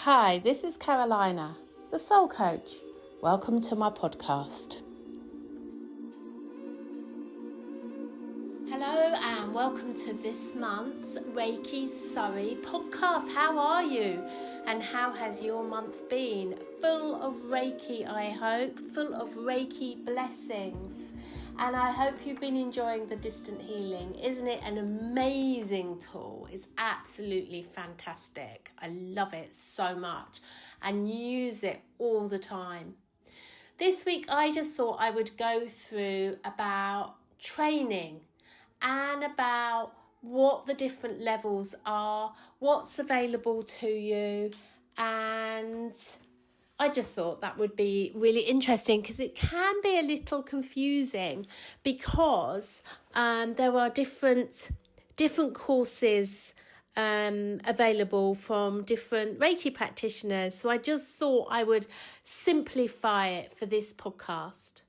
Hi, this is Carolina, the Soul Coach. Welcome to my podcast. Hello and welcome to this month's Reiki Surrey podcast. How are you? And how has your month been? Full of Reiki, I hope. Full of Reiki blessings. And I hope you've been enjoying the distant healing. Isn't it an amazing tool? It's absolutely fantastic. I love it so much and use it all the time. This week I just thought I would go through about training and about what the different levels are, what's available to you, and I just thought that would be really interesting because it can be a little confusing because there are different courses available from different Reiki practitioners. So I just thought I would simplify it for this podcast.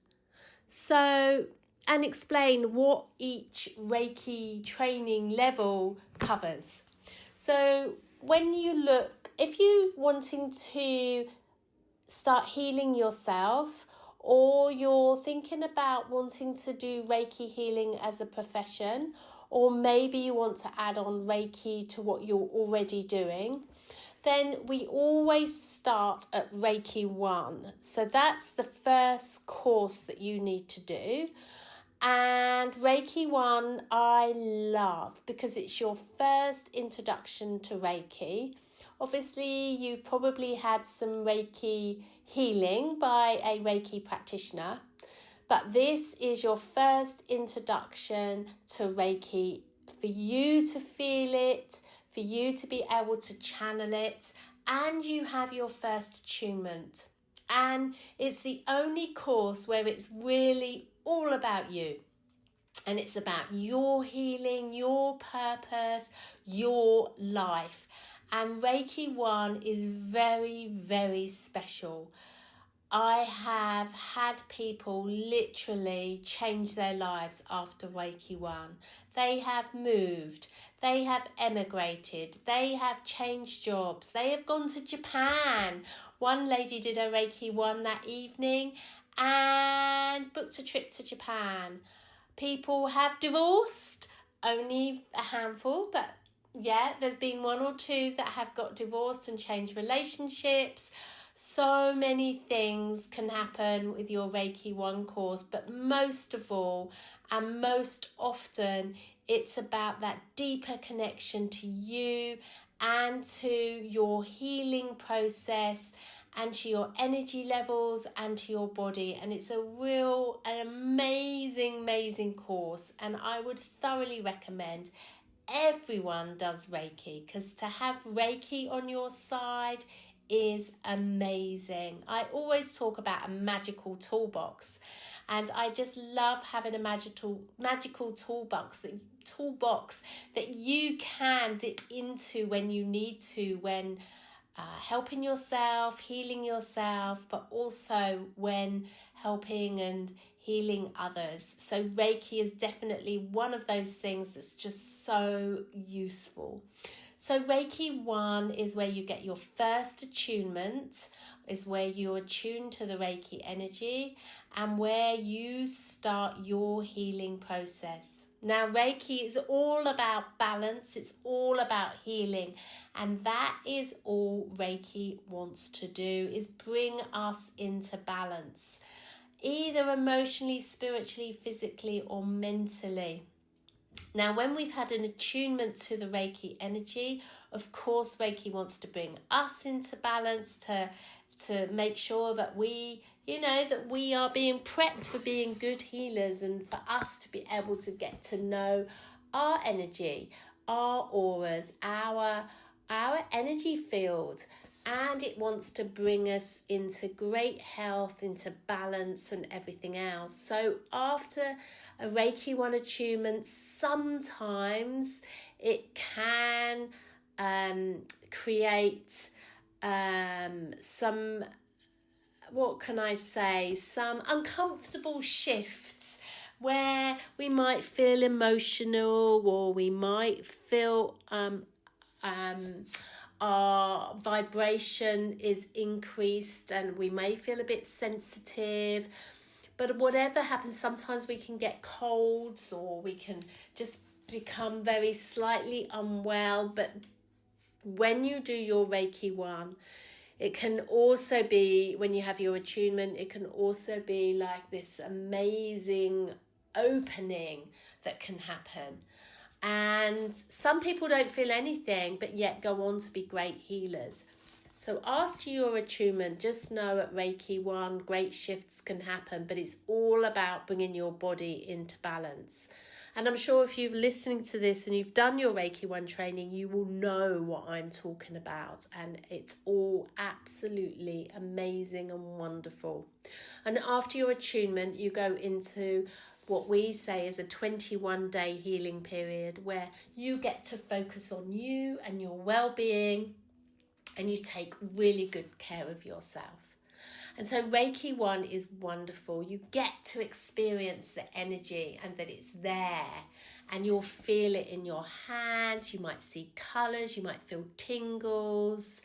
And explain what each Reiki training level covers. So when you look, if you're wanting to start healing yourself, or you're thinking about wanting to do Reiki healing as a profession, or maybe you want to add on Reiki to what you're already doing, then we always start at Reiki 1. So that's the first course that you need to do. And Reiki 1 I love because it's your first introduction to Reiki. Obviously, you've probably had some Reiki healing by a Reiki practitioner, but this is your first introduction to Reiki for you to feel it, for you to be able to channel it, and you have your first attunement. And it's the only course where it's really all about you. And it's about your healing, your purpose, your life. And Reiki 1 is very, very special. I have had people literally change their lives after Reiki 1. They have moved, they have emigrated, they have changed jobs, they have gone to Japan. One lady did a Reiki 1 that evening and booked a trip to Japan. People have divorced, only a handful, but yeah, there's been one or two that have got divorced and changed relationships. So many things can happen with your Reiki 1 course, but most of all and most often, it's about that deeper connection to you and to your healing process and to your energy levels and to your body. And it's an amazing course. And I would thoroughly recommend everyone does Reiki, because to have Reiki on your side is amazing. I always talk about a magical toolbox, and I just love having a magical toolbox that you can dip into when you need to, when helping yourself, healing yourself, but also when helping and healing others. So Reiki is definitely one of those things that's just so useful. So Reiki 1 is where you get your first attunement, is where you attune to the Reiki energy and where you start your healing process. Now, Reiki is all about balance. It's all about healing. And that is all Reiki wants to do, is bring us into balance, either emotionally, spiritually, physically, or mentally. Now, when we've had an attunement to the Reiki energy, of course, Reiki wants to bring us into balance, to make sure that we are being prepped for being good healers, and for us to be able to get to know our energy, our auras, our energy field. And it wants to bring us into great health, into balance and everything else. So after a Reiki 1 attunement, sometimes it can create some uncomfortable shifts where we might feel emotional, or we might feel our vibration is increased and we may feel a bit sensitive. But whatever happens, sometimes we can get colds or we can just become very slightly unwell. But when you do your Reiki 1, it can also be, when you have your attunement, it can also be like this amazing opening that can happen. And some people don't feel anything, but yet go on to be great healers. So after your attunement, just know at Reiki 1, great shifts can happen, but it's all about bringing your body into balance. And I'm sure if you're listening to this and you've done your Reiki 1 training, you will know what I'm talking about. And it's all absolutely amazing and wonderful. And after your attunement, you go into what we say is a 21-day healing period where you get to focus on you and your well-being, and you take really good care of yourself. And so Reiki 1 is wonderful. You get to experience the energy and that it's there, and you'll feel it in your hands. You might see colours, you might feel tingles,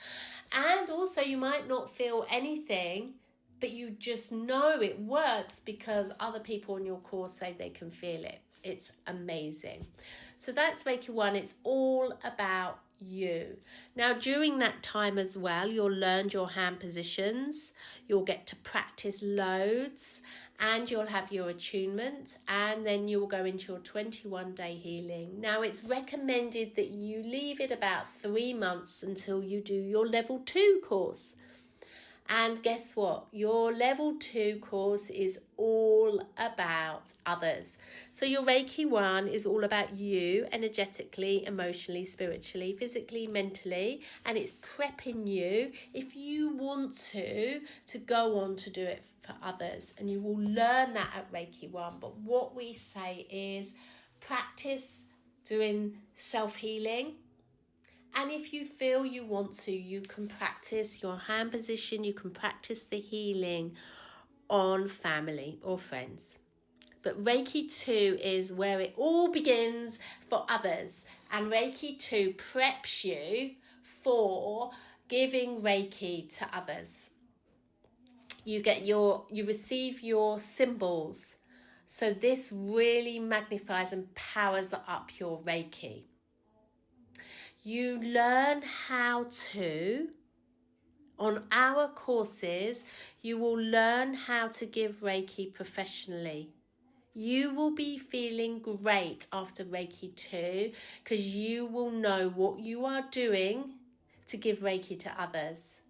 and also you might not feel anything, but you just know it works because other people on your course say they can feel it. It's amazing. So that's Reiki 1. It's all about you. Now, during that time as well, you'll learn your hand positions, you'll get to practice loads, and you'll have your attunement, and then you'll go into your 21-day healing. Now, it's recommended that you leave it about 3 months until you do your level 2 course. And guess what? Your level 2 course is all about others. So your Reiki 1 is all about you energetically, emotionally, spiritually, physically, mentally, and it's prepping you if you want to go on to do it for others. And you will learn that at Reiki 1. But what we say is practice doing self-healing. And if you feel you want to, you can practice your hand position, you can practice the healing on family or friends. But Reiki 2 is where it all begins for others. And Reiki 2 preps you for giving Reiki to others. You receive your symbols. So this really magnifies and powers up your Reiki. You learn how to, on our courses, you will learn how to give Reiki professionally. You will be feeling great after Reiki 2 because you will know what you are doing to give Reiki to others.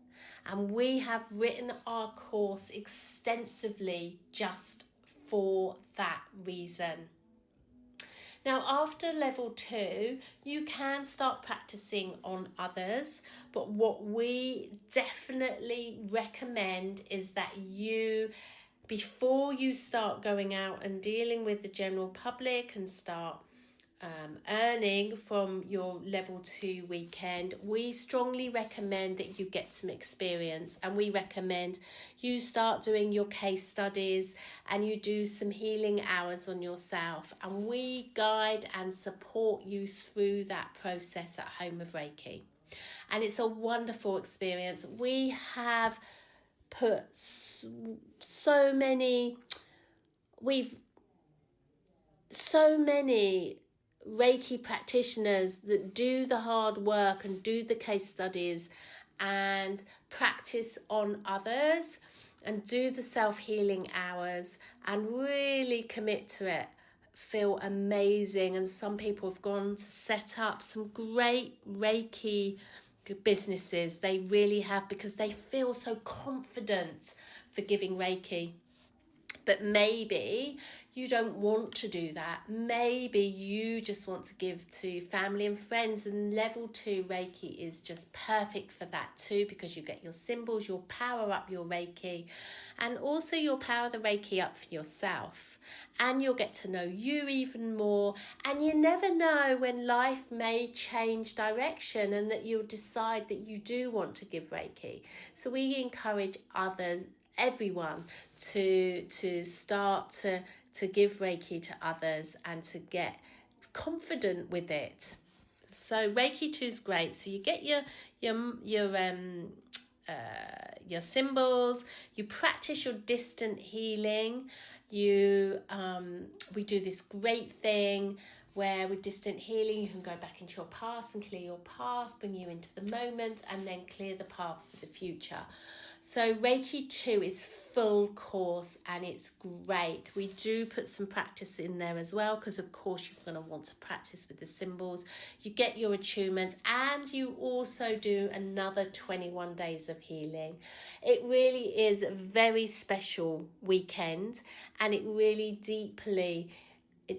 And we have written our course extensively just for that reason. Now, after level 2, you can start practicing on others, but what we definitely recommend is that you, before you start going out and dealing with the general public and start earning from your level 2 weekend, we strongly recommend that you get some experience, and we recommend you start doing your case studies and you do some healing hours on yourself, and we guide and support you through that process at Home of Reiki. And it's a wonderful experience. We have put so many Reiki practitioners that do the hard work and do the case studies and practice on others and do the self-healing hours and really commit to it, feel amazing. And some people have gone to set up some great Reiki businesses. They really have, because they feel so confident for giving Reiki. But maybe you don't want to do that. Maybe you just want to give to family and friends, and level 2 Reiki is just perfect for that too, because you get your symbols, you'll power up your Reiki, and also you'll power the Reiki up for yourself, and you'll get to know you even more. And you never know when life may change direction and that you'll decide that you do want to give Reiki. So we encourage everyone to start to give Reiki to others and to get confident with it. So Reiki 2 is great. So you get your symbols, you practice your distant healing. We do this great thing where with distant healing you can go back into your past and clear your past, bring you into the moment, and then clear the path for the future. So Reiki 2 is full course and it's great. We do put some practice in there as well, because of course you're going to want to practice with the symbols. You get your attunements, and you also do another 21 days of healing. It really is a very special weekend, and it really deeply I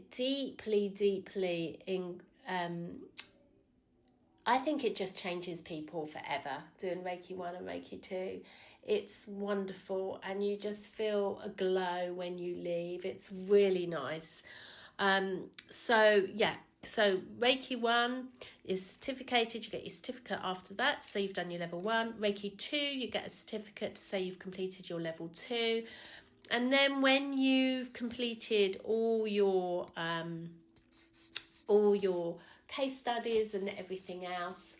think it just changes people forever, doing Reiki 1 and Reiki 2. It's wonderful, and you just feel a glow when you leave. It's really nice. So Reiki 1 is certificated. You get your certificate after that, so you've done your level 1. Reiki 2, you get a certificate to say you've completed your level 2. And then when you've completed all your case studies and everything else,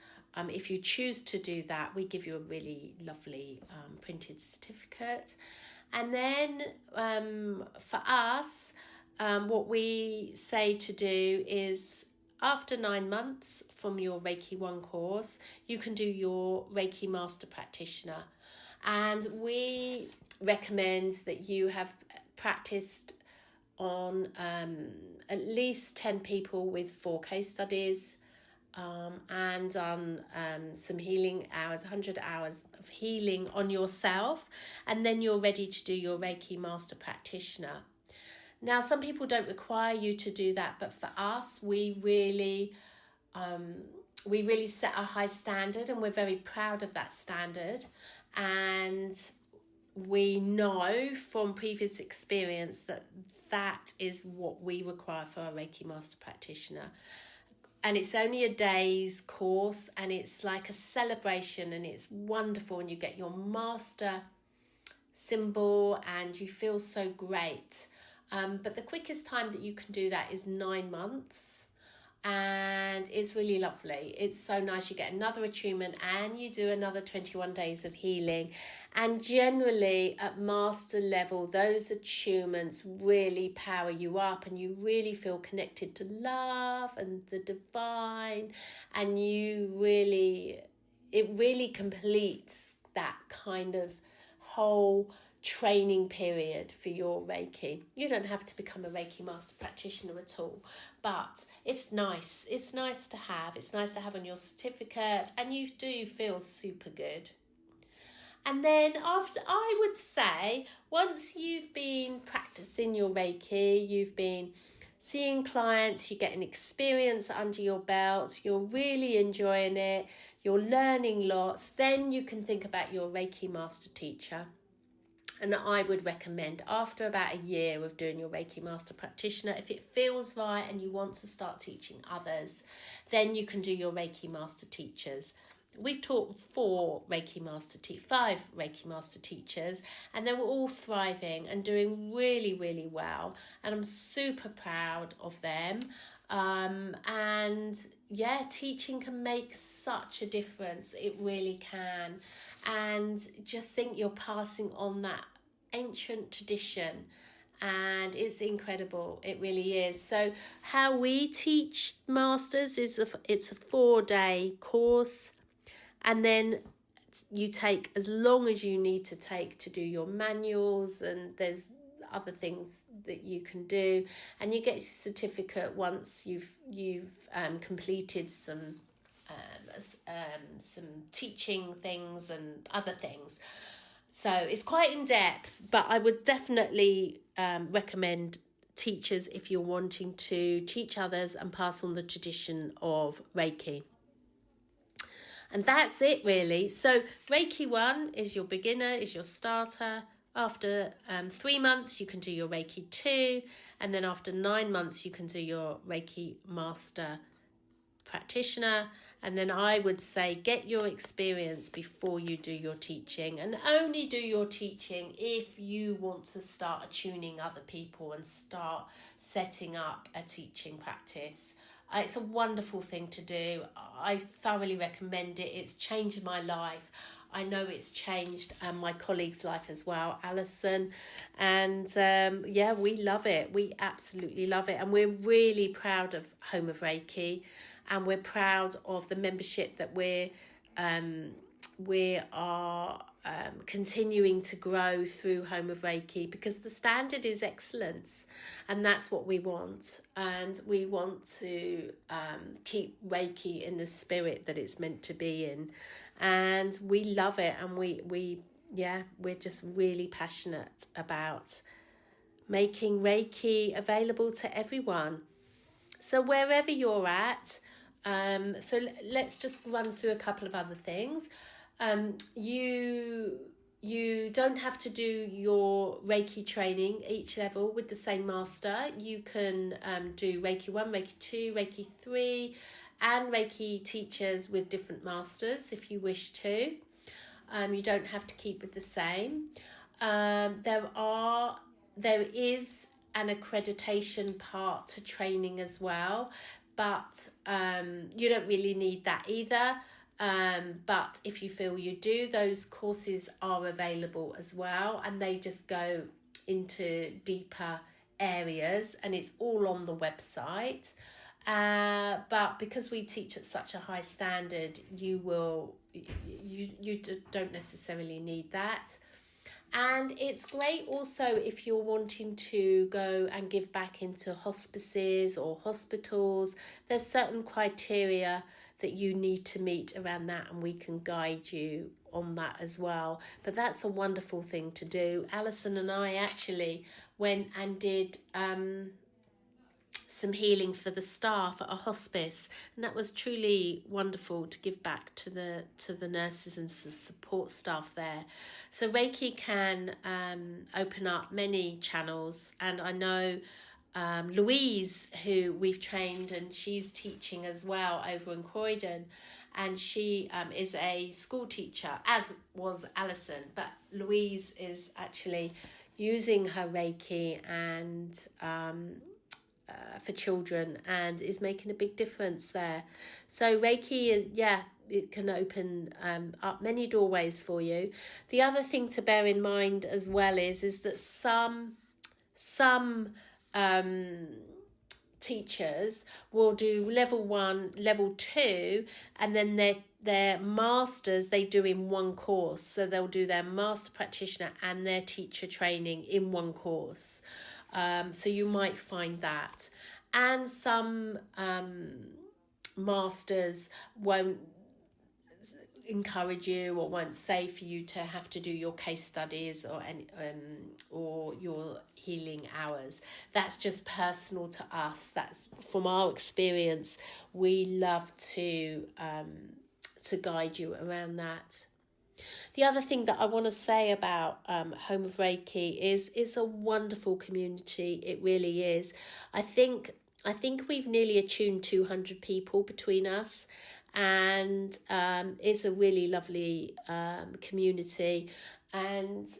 if you choose to do that, we give you a really lovely printed certificate. And then for us, what we say to do is, after 9 months from your Reiki 1 course, you can do your Reiki Master Practitioner. And we recommend that you have practiced on at least 10 people with 4 case studies, and on some healing hours, 100 hours of healing on yourself, and then you're ready to do your Reiki Master Practitioner. Now, some people don't require you to do that, but for us, we really set a high standard, and we're very proud of that standard. And we know from previous experience that that is what we require for our Reiki Master Practitioner. And it's only a day's course, and it's like a celebration, and it's wonderful, and you get your master symbol and you feel so great. But the quickest time that you can do that is 9 months. And it's really lovely. It's so nice. You get another attunement, and you do another 21 days of healing. And generally at master level, those attunements really power you up, and you really feel connected to love and the divine, and it really completes that kind of whole training period for your Reiki. You don't have to become a Reiki Master Practitioner at all, but it's nice. It's nice to have. It's nice to have on your certificate, and you do feel super good. And then after, I would say, once you've been practicing your Reiki, you've been seeing clients, you're getting experience under your belt, you're really enjoying it, you're learning lots, then you can think about your Reiki Master Teacher. And I would recommend, after about a year of doing your Reiki Master Practitioner, if it feels right and you want to start teaching others, then you can do your Reiki Master Teachers. We've taught 5 Reiki Master Teachers, and they were all thriving and doing really, really well. And I'm super proud of them. And yeah, teaching can make such a difference. It really can. And just think you're passing on that ancient tradition, and it's incredible. It really is. So how we teach masters is it's a 4-day course, and then you take as long as you need to take to do your manuals, and there's other things that you can do, and you get a certificate once you've completed some teaching things and other things. So it's quite in depth, but I would definitely recommend teachers if you're wanting to teach others and pass on the tradition of Reiki. And that's it, really. So Reiki 1 is your beginner, is your starter. After 3 months, you can do your Reiki 2. And then after 9 months, you can do your Reiki Master Practitioner. And then I would say get your experience before you do your teaching. And only do your teaching if you want to start attuning other people and start setting up a teaching practice. It's a wonderful thing to do. I thoroughly recommend it. It's changed my life. I know it's changed my colleague's life as well, Alison. And yeah, we love it. We absolutely love it. And we're really proud of Home of Reiki. And we're proud of the membership that we are continuing to grow through Home of Reiki, because the standard is excellence, and that's what we want. And we want to keep Reiki in the spirit that it's meant to be in, and we love it. And we're just really passionate about making Reiki available to everyone. So wherever you're at, so let's just run through a couple of other things. You don't have to do your Reiki training each level with the same master. You can do Reiki 1, Reiki 2, Reiki 3, and Reiki teachers with different masters if you wish to. You don't have to keep with the same. There is an accreditation part to training as well, but you don't really need that either. But if you feel you do, those courses are available as well, and they just go into deeper areas, and it's all on the website. But because we teach at such a high standard, you don't necessarily need that. And it's great also if you're wanting to go and give back into hospices or hospitals. There's certain criteria that you need to meet around that, and we can guide you on that as well. But that's a wonderful thing to do. Alison and I actually went and did some healing for the staff at a hospice, and that was truly wonderful to give back to the nurses and the support staff there. So Reiki can open up many channels, and I know Louise, who we've trained, and she's teaching as well over in Croydon, and she is a school teacher, as was Alison, but Louise is actually using her Reiki and for children, and is making a big difference there. So Reiki is, it can open up many doorways for you. The other thing to bear in mind as well is that some teachers will do level 1, level 2, and then their masters they do in one course. So they'll do their master practitioner and their teacher training in one course. So you might find that. And some masters won't encourage you or won't say for you to have to do your case studies or your healing hours. That's just personal to us. That's from our experience. We love to guide you around that. The other thing that I want to say about Home of Reiki is it's a wonderful community. It really is. I think we've nearly attuned 200 people between us, and it's a really lovely community. And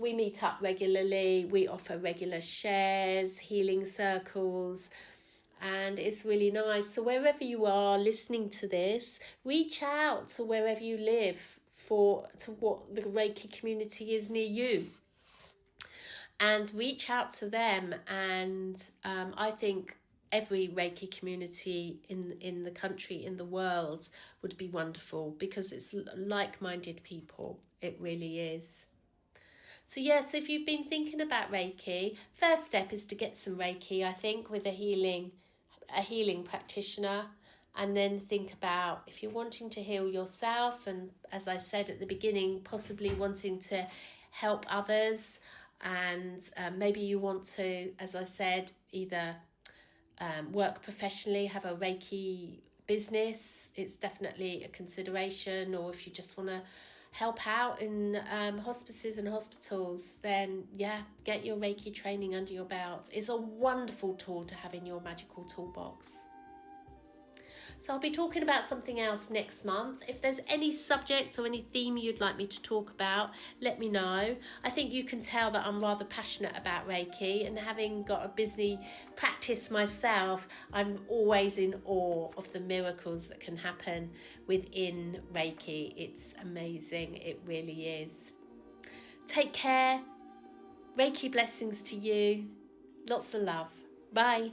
we meet up regularly. We offer regular shares, healing circles, and it's really nice. So wherever you are listening to this, reach out to wherever you live to what the Reiki community is near you, and reach out to them. And I think every Reiki community in the country, in the world, would be wonderful, because it's like-minded people. It really is. So yes, if you've been thinking about Reiki, first step is to get some Reiki, I think, with a healing practitioner. And then think about if you're wanting to heal yourself, and as I said at the beginning, possibly wanting to help others, and maybe you want to, as I said, either work professionally, have a Reiki business. It's definitely a consideration. Or if you just want to help out in hospices and hospitals, then get your Reiki training under your belt. It's a wonderful tool to have in your magical toolbox. So I'll be talking about something else next month. If there's any subject or any theme you'd like me to talk about, let me know. I think you can tell that I'm rather passionate about Reiki, and having got a busy practice myself, I'm always in awe of the miracles that can happen within Reiki. It's amazing, it really is. Take care. Reiki blessings to you. Lots of love. Bye.